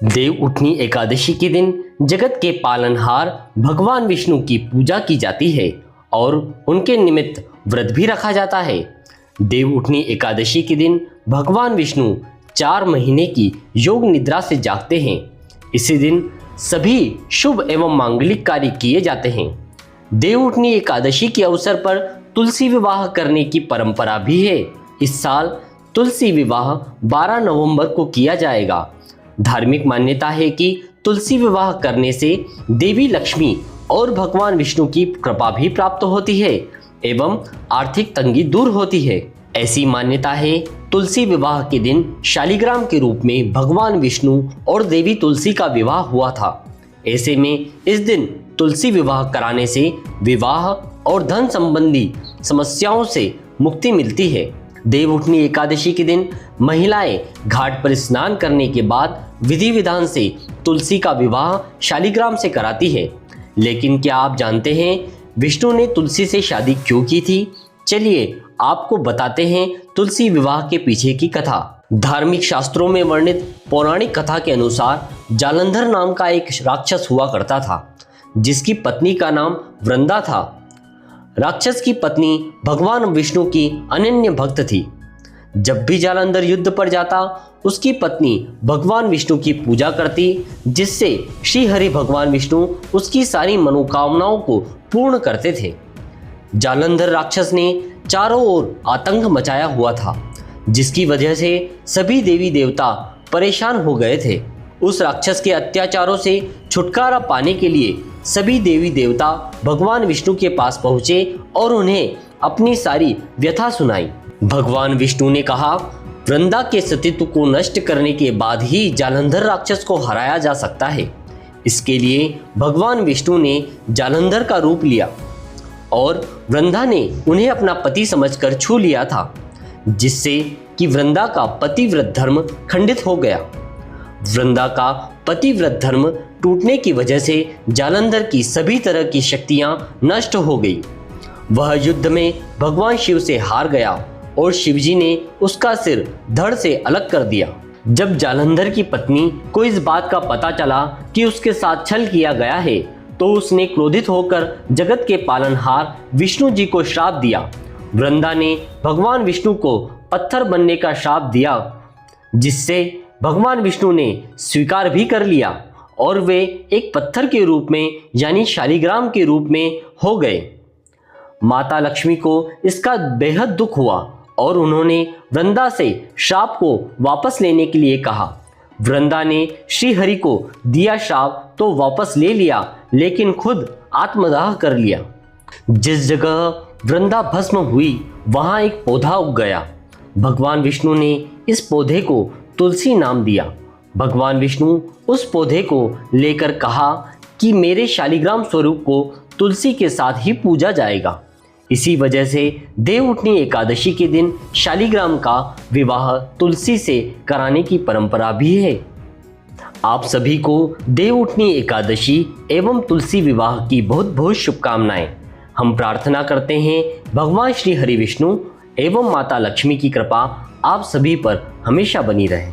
देवउठनी एकादशी के दिन जगत के पालनहार भगवान विष्णु की पूजा की जाती है और उनके निमित्त व्रत भी रखा जाता है। देवउठनी एकादशी के दिन भगवान विष्णु 4 महीने की योग निद्रा से जागते हैं। इसी दिन सभी शुभ एवं मांगलिक कार्य किए जाते हैं। देवउठनी एकादशी के अवसर पर तुलसी विवाह करने की परंपरा भी है। इस साल तुलसी विवाह 12 नवंबर को किया जाएगा। धार्मिक मान्यता है कि तुलसी विवाह करने से देवी लक्ष्मी और भगवान विष्णु की कृपा भी प्राप्त होती है एवं आर्थिक तंगी दूर होती है। ऐसी मान्यता है तुलसी विवाह के दिन शालिग्राम के रूप में भगवान विष्णु और देवी तुलसी का विवाह हुआ था। ऐसे में इस दिन तुलसी विवाह कराने से विवाह और धन संबंधी समस्याओं से मुक्ति मिलती है। देवउठनी एकादशी के दिन महिलाएं घाट पर स्नान करने के बाद विधि विधान से तुलसी का विवाह शालिग्राम से कराती है। लेकिन क्या आप जानते हैं विष्णु ने तुलसी से शादी क्यों की थी? चलिए आपको बताते हैं तुलसी विवाह के पीछे की कथा। धार्मिक शास्त्रों में वर्णित पौराणिक कथा के अनुसार जालंधर नाम का एक राक्षस हुआ करता था, जिसकी पत्नी का नाम वृंदा था। राक्षस की पत्नी भगवान विष्णु की अनन्य भक्त थी। जब भी जालंधर युद्ध पर जाता, उसकी पत्नी भगवान विष्णु की पूजा करती, जिससे श्री हरि भगवान विष्णु उसकी सारी मनोकामनाओं को पूर्ण करते थे। जालंधर राक्षस ने चारों ओर आतंक मचाया हुआ था, जिसकी वजह से सभी देवी देवता परेशान हो गए थे। उस राक्षस के अत्याचारों से छुटकारा पाने के लिए सभी देवी देवता भगवान विष्णु के पास पहुंचे और उन्हें अपनी सारी व्यथा सुनाई। भगवान विष्णु ने कहा, वृंदा के सतीत्व को नष्ट करने के बाद ही जालंधर राक्षस को हराया जा सकता है। इसके लिए भगवान विष्णु ने जालंधर का रूप लिया और वृंदा ने उन्हें अपना पति समझकर छू लिया था, जिससे कि वृंदा का पतिव्रत धर्म खंडित हो गया। वृंदा का पतिव्रत धर्म टूटने की वजह से जालंधर की सभी तरह की शक्तियां नष्ट हो गई। वह युद्ध में भगवान शिव से हार गया और शिवजी ने उसका सिर धड़ से अलग कर दिया। जब जालंधर की पत्नी को इस बात का पता चला कि उसके साथ छल किया गया है, तो उसने क्रोधित होकर जगत के पालनहार विष्णु जी को श्राप दिया। वृंदा ने भगवान विष्णु को पत्थर बनने का श्राप दिया, जिससे भगवान विष्णु ने स्वीकार भी कर लिया और वे एक पत्थर के रूप में यानी शालिग्राम के रूप में हो गए। माता लक्ष्मी को इसका बेहद दुख हुआ और उन्होंने वृंदा से श्राप को वापस लेने के लिए कहा। वृंदा ने श्री हरि को दिया श्राप तो वापस ले लिया, लेकिन खुद आत्मदाह कर लिया। जिस जगह वृंदा भस्म हुई वहां एक पौधा उग गया। भगवान विष्णु ने इस पौधे को तुलसी नाम दिया। भगवान विष्णु उस पौधे को लेकर कहा कि मेरे शालिग्राम स्वरूप को तुलसी के साथ ही पूजा जाएगा। इसी वजह से देवउठनी एकादशी के दिन शालिग्राम का विवाह तुलसी से कराने की परंपरा भी है। आप सभी को देवउठनी एकादशी एवं तुलसी विवाह की बहुत बहुत शुभकामनाएं। हम प्रार्थना करते हैं भगवान श्री हरि विष्णु एवं माता लक्ष्मी की कृपा आप सभी पर हमेशा बनी रहे।